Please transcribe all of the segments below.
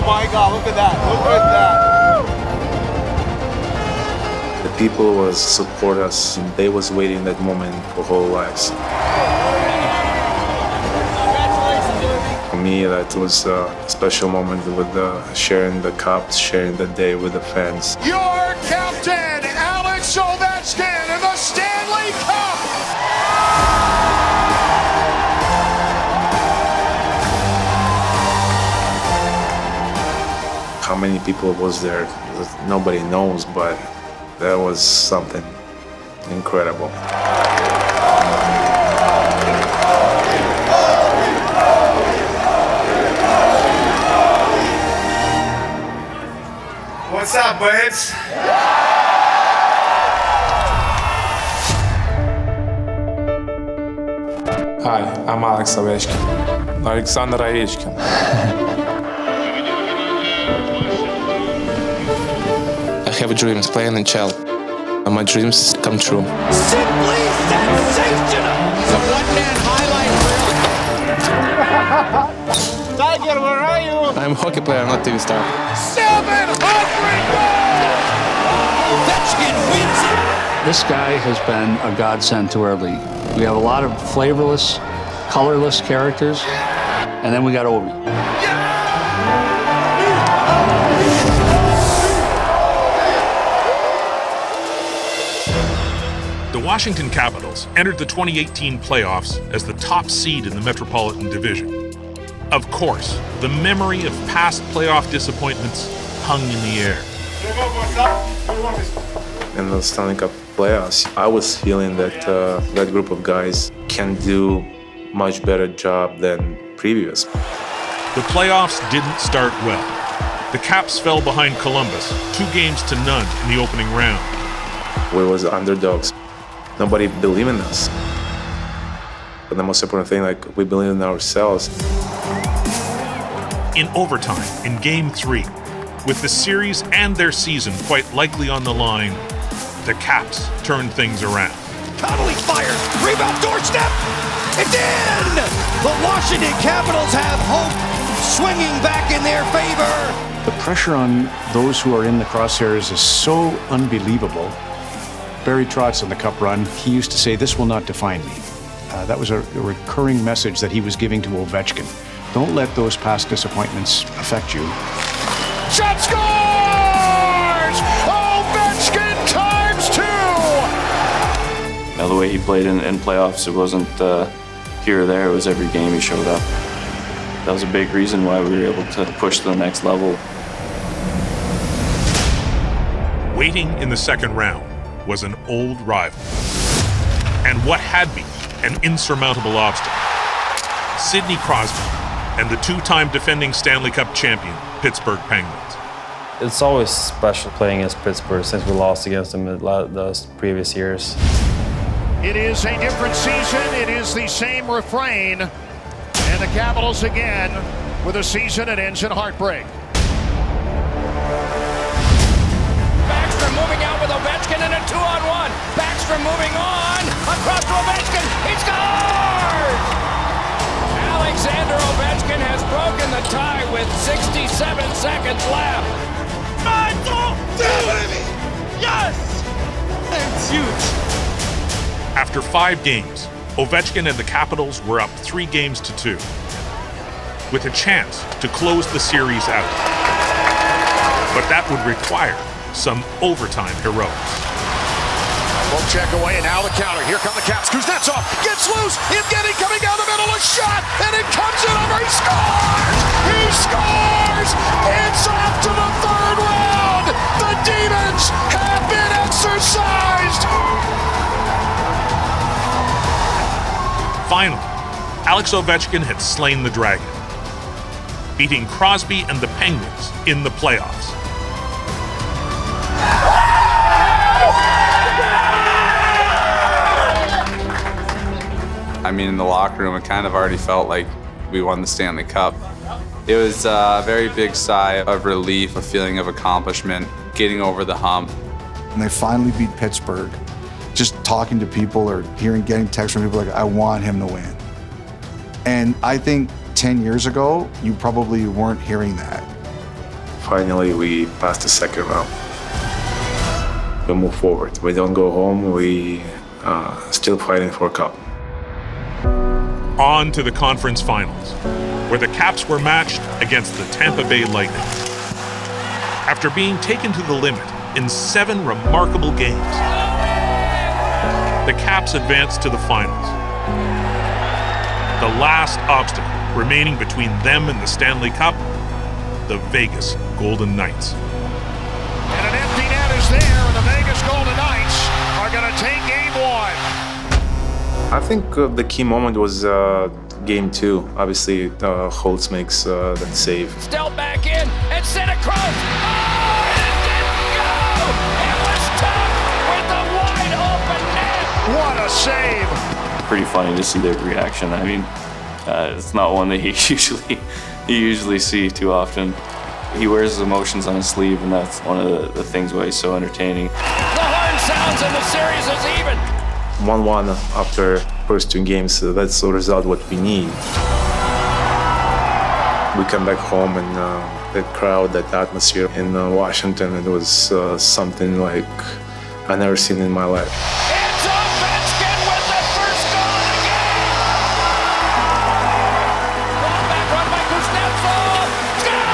my God, look at that. Look at that. The people was support us, and they was waiting that moment for whole lives. For me, that was a special moment with sharing the cups, sharing the day with the fans. Your captain, Alex Ovechkin, in the Stanley Cup! How many people was there? Nobody knows, but that was something incredible. What's up, babes? Hi, I'm Alex Ovechkin. Alexander Ovechkin. I have dreams playing in Chelsea, and my dreams come true. Simply sensational! It's a one-man highlight reel. Tiger, where are you? I'm a hockey player, not TV star. 700 goals! Ovechkin wins it! This guy has been a godsend to our league. We have a lot of flavorless, colorless characters, and then we got Ovi. The Washington Capitals entered the 2018 playoffs as the top seed in the Metropolitan Division. Of course, the memory of past playoff disappointments hung in the air. In the Stanley Cup playoffs, I was feeling that that group of guys can do much better job than previous. The playoffs didn't start well. The Caps fell behind Columbus 2-0 in the opening round. We was underdogs. Nobody believed in us. But the most important thing, like, we believe in ourselves. In overtime, in Game 3, with the series and their season quite likely on the line, the Caps turned things around. Connolly fires, rebound doorstep, it's in! The Washington Capitals have hope swinging back in their favor. The pressure on those who are in the crosshairs is so unbelievable. Barry Trotz on the Cup run, he used to say, "This will not define me." That was a recurring message that he was giving to Ovechkin. Don't let those past disappointments affect you. Shot scores! Ovechkin ×2! Now, the way he played in playoffs, it wasn't here or there, it was every game he showed up. That was a big reason why we were able to push to the next level. Waiting in the second round was an old rival, and what had been an insurmountable obstacle. Sidney Crosby and the two-time defending Stanley Cup champion, Pittsburgh Penguins. It's always special playing against Pittsburgh since we lost against them the previous years. It is a different season, it is the same refrain, and the Capitals again with a season that ends in heartbreak. Backstrom moving out with Ovechkin in a 2-on-1. Backstrom moving on, across to Ovechkin, he scores! Alexander Ovechkin has broken the tie with 67 seconds left. Yes! It's huge. After 5 games, Ovechkin and the Capitals were up 3-2, with a chance to close the series out. But that would require some overtime heroics. Poke check away, and now the counter. Here come the Caps. Kuznetsov gets loose. Evgeny coming down the middle. A shot, and it comes in over. He scores! He scores! It's off to the third round. The demons have been exorcised. Finally, Alex Ovechkin had slain the Dragon, beating Crosby and the Penguins in the playoffs. I mean, in the locker room, it kind of already felt like we won the Stanley Cup. It was a very big sigh of relief, a feeling of accomplishment, getting over the hump. And they finally beat Pittsburgh. Just talking to people or getting texts from people like, I want him to win. And I think 10 years ago, you probably weren't hearing that. finally we passed the second round. We move forward. We don't go home. We still fighting for a cup. On to the conference finals, where the Caps were matched against the Tampa Bay Lightning. After being taken to the limit in 7 remarkable games, the Caps advanced to the finals. The last obstacle remaining between them and the Stanley Cup, the Vegas Golden Knights. And an empty net is there, and the Vegas Golden Knights are going to take game 1. I think the key moment was game 2. Obviously, Holtz makes that save. Still back in and sent across. Oh, and it didn't go! It was tough with the wide open net. What a save! Pretty funny to see their reaction. I mean, it's not one that you usually see too often. He wears his emotions on his sleeve, and that's one of the things why he's so entertaining. The horn sounds and the series is even. 1-1 after first 2 games, that's the result what we need. We come back home and that crowd, that atmosphere in Washington, it was something like I never seen in my life. It's Ovechkin with the first goal of the game! Ball back run by Kuznetsov! Score!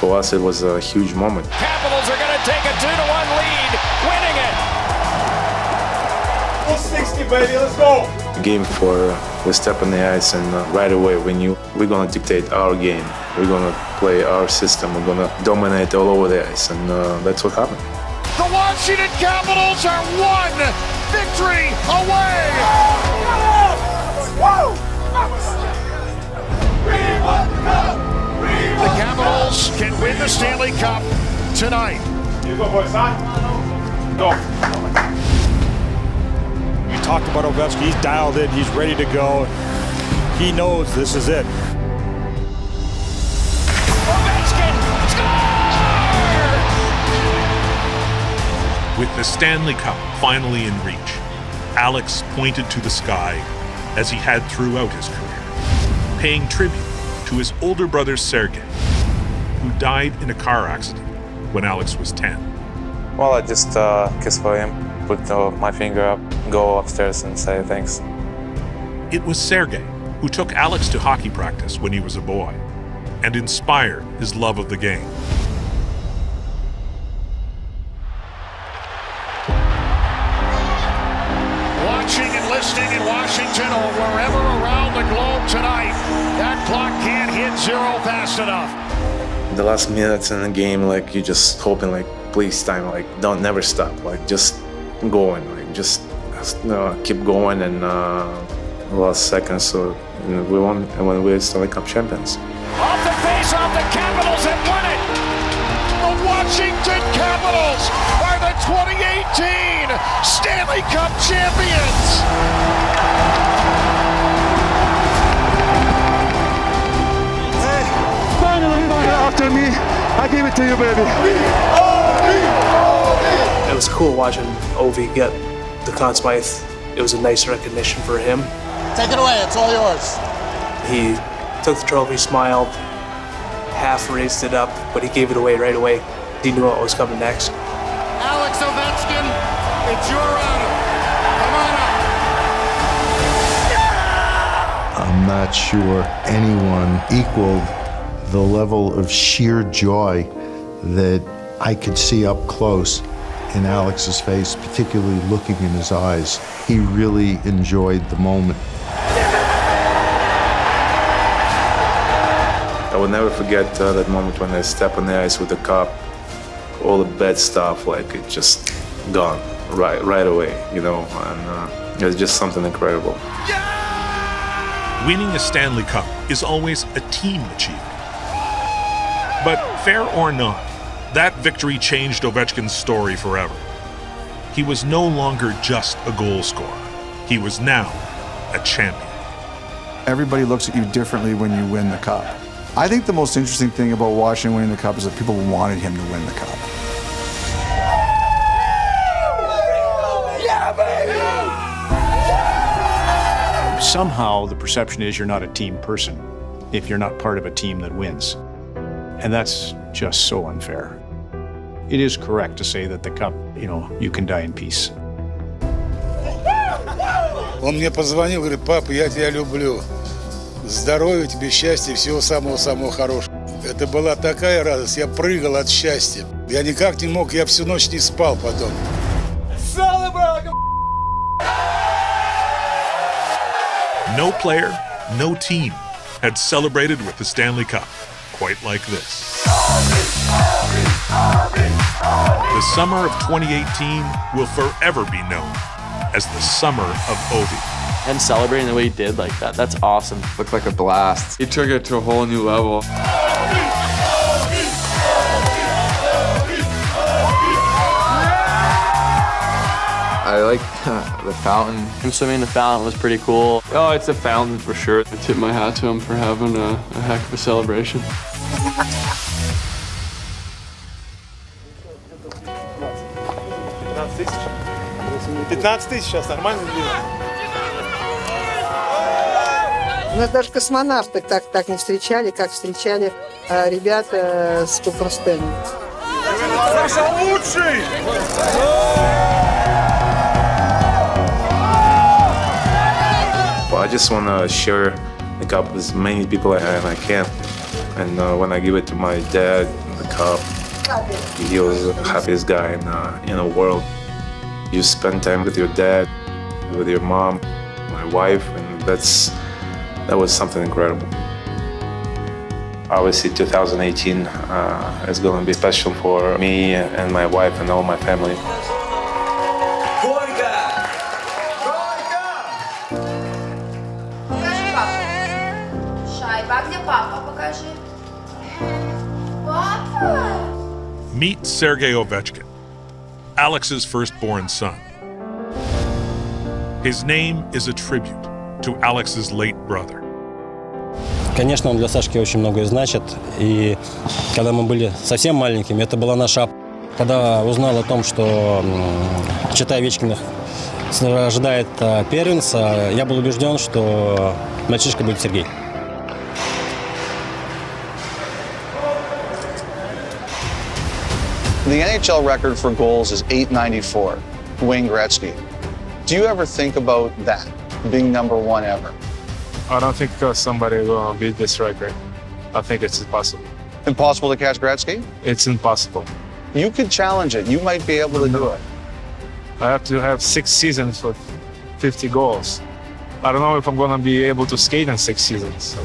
For us, it was a huge moment. Capitals are going to take a 2-1 lead, winning it! 60, baby, let's go! Game 4, we step on the ice and right away we knew we're going to dictate our game. We're going to play our system. We're going to dominate all over the ice, and that's what happened. The Washington Capitals are 1 victory away! The Capitals can win the Stanley Cup tonight. Here you go, boys, huh? Go. Talked about Ovechkin, he's dialed in, he's ready to go. He knows this is it. Ovechkin scored! With the Stanley Cup finally in reach, Alex pointed to the sky as he had throughout his career, paying tribute to his older brother Sergei, who died in a car accident when Alex was 10. Well, I just kiss for him, put my finger up, go upstairs and say thanks. It was Sergei who took Alex to hockey practice when he was a boy and inspired his love of the game. Watching and listening in Washington or wherever around the globe tonight, that clock can't hit 0 fast enough. The last minutes in the game, like you're just hoping, like, please time, like, don't never stop, like just going, like just keep going, and last seconds, so we won, and when we're Stanley Cup champions. Off the face-off, the Capitals have won it! The Washington Capitals are the 2018 Stanley Cup champions! Hey, finally, after me, I give it to you, baby. It was cool watching Ovi get the Conn Smythe. It was a nice recognition for him. Take it away, it's all yours. He took the trophy, smiled, half raised it up, but he gave it away right away. He knew what was coming next. Alex Ovechkin, it's your honor. Come on up. I'm not sure anyone equaled the level of sheer joy that I could see up close in Alex's face, particularly looking in his eyes. He really enjoyed the moment. I will never forget that moment when I stepped on the ice with the cup. All the bad stuff, like, it just gone right away, you know, and it was just something incredible. Winning a Stanley Cup is always a team achievement. But fair or not, that victory changed Ovechkin's story forever. He was no longer just a goal scorer. He was now a champion. Everybody looks at you differently when you win the cup. I think the most interesting thing about Washington winning the cup is that people wanted him to win the cup. Yeah, baby! Somehow the perception is you're not a team person if you're not part of a team that wins. And that's just so unfair. It is correct to say that the cup, you can die in peace. Он мне позвонил, говорит: папа, я тебя люблю. Здоровья тебе, счастья, всего самого-самого хорошего. Это была такая радость, я прыгал от счастья. Я никак не мог, я всю ночь не спал потом. No player, no team had celebrated with the Stanley Cup quite like this. The summer of 2018 will forever be known as the summer of Ovi. And celebrating the way he did like that, that's awesome. Looked like a blast. He took it to a whole new level. I like the fountain. Him swimming in the fountain was pretty cool. Oh, it's a fountain for sure. I tip my hat to him for having a heck of a celebration. У нас даже космонавты так не встречали, как встречали ребята с Кубком Стэнли. Саша лучший! I just want to share the cup with as many people as I can. And when I give it to my dad, the cup, he was the happiest guy in the world. You spend time with your dad, with your mom, my wife, and that was something incredible. Obviously, 2018 is going to be special for me and my wife and all my family. Meet Sergei Ovechkin, Alex's firstborn son. His name is a tribute to Alex's late brother. Конечно, он для Сашки очень многое значит. И когда мы были совсем маленькими, это была наша... Когда узнал о том, что чита Овечкиных ожидает первенца, я был убежден, что мальчишка будет Сергей. The NHL record for goals is 894, Wayne Gretzky. Do you ever think about that, being #1 ever? I don't think somebody will beat this record. I think it's impossible. Impossible to catch Gretzky? It's impossible. You could challenge it. You might be able to do it. I have to have 6 seasons with 50 goals. I don't know if I'm going to be able to skate in 6 seasons. So.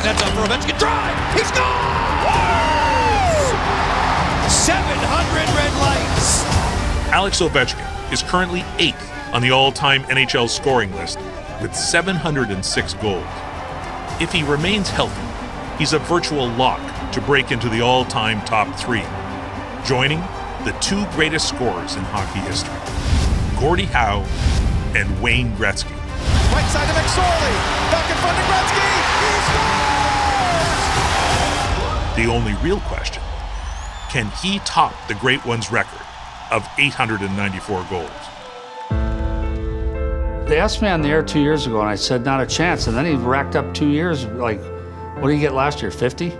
That's up for Ovechkin. Drive! He scores! 700 red lights. Alex Ovechkin is currently 8th on the all-time NHL scoring list with 706 goals. If he remains healthy, he's a virtual lock to break into the all-time top 3, joining the 2 greatest scorers in hockey history, Gordie Howe and Wayne Gretzky. Right side to McSorley, back in front of Gretzky, he scores! The only real question, can he top the Great One's record of 894 goals? They asked me on the air 2 years ago, and I said not a chance. And then he racked up 2 years. Like, what did he get last year? 50?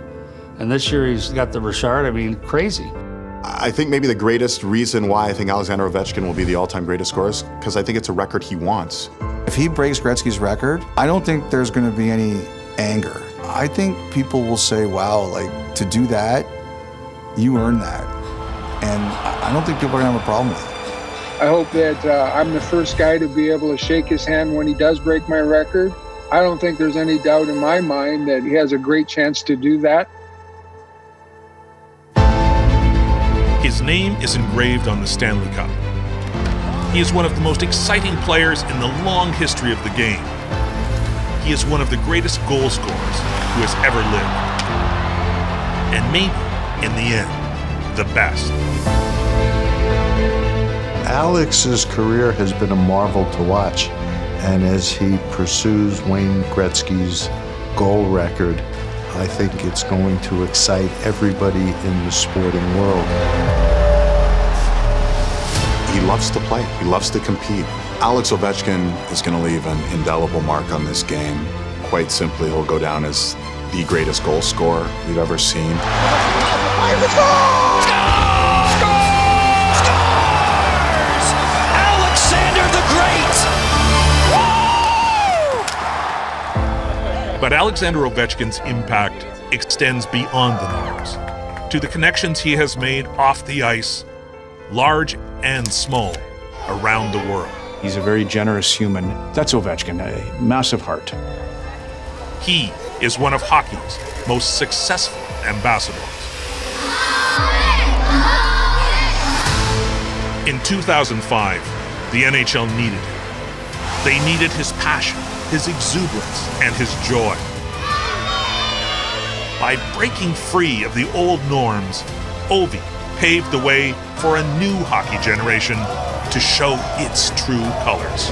And this year he's got the Richard. I mean, crazy. I think maybe the greatest reason why I think Alexander Ovechkin will be the all-time greatest scorer is because I think it's a record he wants. If he breaks Gretzky's record, I don't think there's going to be any anger. I think people will say, wow, like, to do that, you earned that. And I don't think people are going to have a problem with it. I hope that I'm the first guy to be able to shake his hand when he does break my record. I don't think there's any doubt in my mind that he has a great chance to do that. His name is engraved on the Stanley Cup. He is one of the most exciting players in the long history of the game. He is one of the greatest goal scorers who has ever lived. And maybe, in the end, the best. Alex's career has been a marvel to watch, and as he pursues Wayne Gretzky's goal record, I think it's going to excite everybody in the sporting world. He loves to play. He loves to compete. Alex Ovechkin is going to leave an indelible mark on this game. Quite simply, he'll go down as the greatest goal scorer we've ever seen. Alexander the Great! But Alexander Ovechkin's impact extends beyond the norms to the connections he has made off the ice, large and small, around the world. He's a very generous human. That's Ovechkin, a massive heart. He is one of hockey's most successful ambassadors. In 2005, the NHL needed him. They needed his passion, his exuberance, and his joy. By breaking free of the old norms, Ovi paved the way for a new hockey generation to show its true colors.